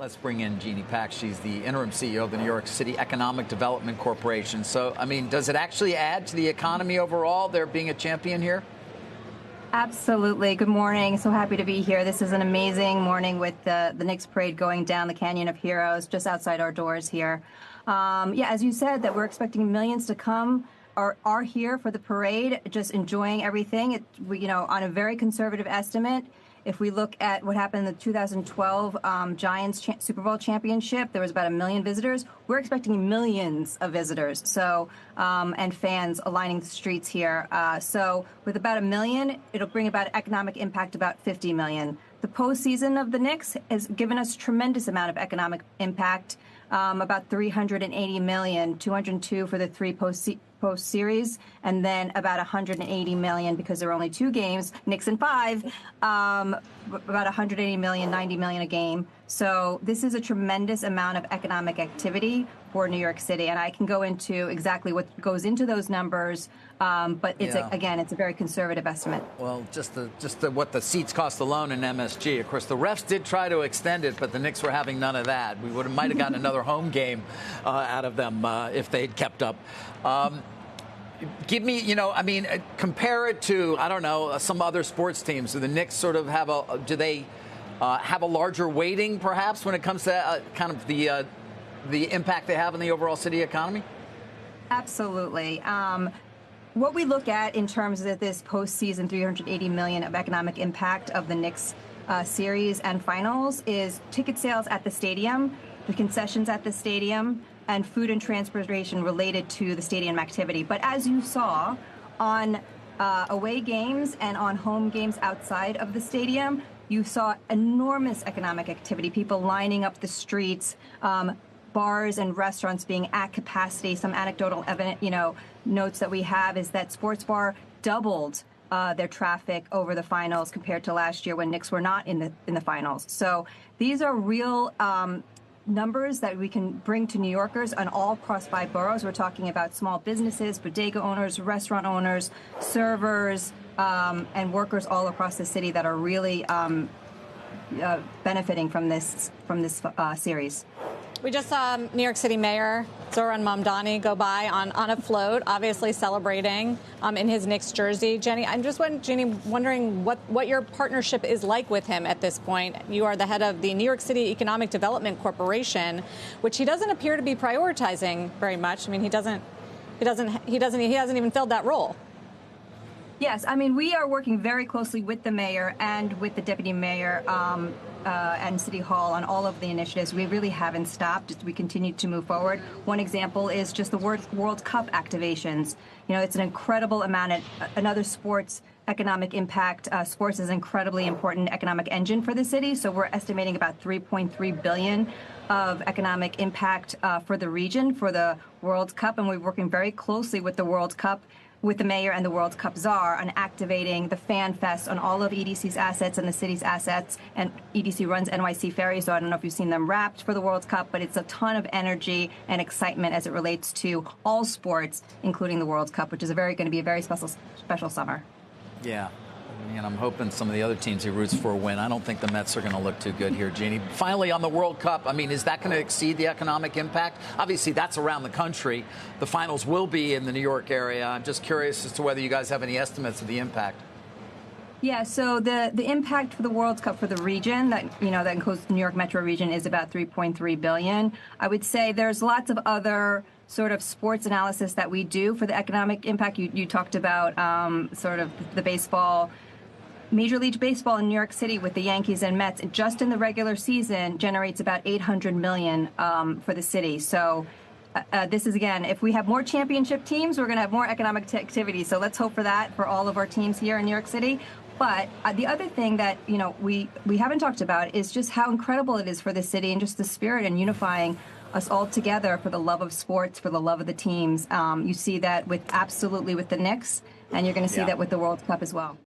Let's bring in Jeanny. She's the interim CEO of the New York City Economic Development Corporation. So, I mean, does it actually add to the economy overall, there being a champion here? Absolutely. Good morning. So happy to be here. This is an amazing morning with the Knicks parade going down the Canyon of Heroes just outside our doors here. Yeah, as you said, that we're expecting millions to come are here for the parade, just enjoying everything. On a very conservative estimate, if we look at what happened in the 2012 Giants Super Bowl championship, there was about 1 million visitors. We're expecting millions of visitors, and fans lining the streets here. So with about 1 million, it'll bring about economic impact about 50 million. The postseason of the Knicks has given us tremendous amount of economic impact, about 380 million, 202 for the three post series, and then about 180 million because there are only 2 games, Knicks in 5, about 180 million, 90 million a game. So this is a tremendous amount of economic activity for New York City, and I can go into exactly what goes into those numbers, but it's again, it's a very conservative estimate. Well, just what the seats cost alone in MSG. Of course, the refs did try to extend it, but the Knicks were having none of that. We might have gotten another home game out of them if they'd kept up. Give me, compare it to, I don't know, some other sports teams. Do the Knicks sort of have do they have a larger weighting, perhaps, when it comes to kind of the impact they have on the overall city economy? Absolutely. What we look at in terms of this postseason 380 million of economic impact of the Knicks series and finals is ticket sales at the stadium, the concessions at the stadium, and food and transportation related to the stadium activity. But as you saw on away games and on home games outside of the stadium, you saw enormous economic activity, people lining up the streets, bars and restaurants being at capacity. Some anecdotal notes that we have is that Sports Bar doubled their traffic over the finals compared to last year when Knicks were not in the finals. So these are real numbers that we can bring to New Yorkers on all across 5 boroughs. We're talking about small businesses, bodega owners, restaurant owners, servers, and workers all across the city that are really benefiting from this series. We just saw New York City Mayor Zohran Mamdani go by on a float, obviously celebrating in his Knicks jersey. Jeanny, I'm just wondering what your partnership is like with him at this point. You are the head of the New York City Economic Development Corporation, which he doesn't appear to be prioritizing very much. I mean, he hasn't even filled that role. Yes, I mean, we are working very closely with the mayor and with the deputy mayor and City Hall on all of the initiatives. We really haven't stopped. We continue to move forward. One example is just the World Cup activations. It's an incredible amount. Another sports economic impact. Sports is an incredibly important economic engine for the city. So we're estimating about 3.3 billion of economic impact for the region for the World Cup. And we're working very closely with the World Cup, with the mayor and the World Cup czar on activating the Fan Fest on all of EDC's assets and the city's assets. And EDC runs NYC Ferry, so I don't know if you've seen them wrapped for the World Cup, but it's a ton of energy and excitement as it relates to all sports, including the World Cup, which is going to be a very special summer. Yeah. And I'm hoping some of the other teams he roots for win. I don't think the Mets are going to look too good here, Jeanny. Finally, on the World Cup, I mean, is that going to exceed the economic impact? Obviously, that's around the country. The finals will be in the New York area. I'm just curious as to whether you guys have any estimates of the impact. Yeah, so the impact for the World Cup for the region, that includes the New York metro region, is about 3.3 billion. I would say there's lots of other sort of sports analysis that we do for the economic impact. You talked about sort of the baseball. Major League Baseball in New York City with the Yankees and Mets, just in the regular season, generates about 800 million for the city. So this is, again, if we have more championship teams, we're going to have more economic activity. So let's hope for that for all of our teams here in New York City. But the other thing that, we haven't talked about is just how incredible it is for the city and just the spirit and unifying us all together for the love of sports, for the love of the teams. You see that with the Knicks, and you're going to see that with the World Cup as well.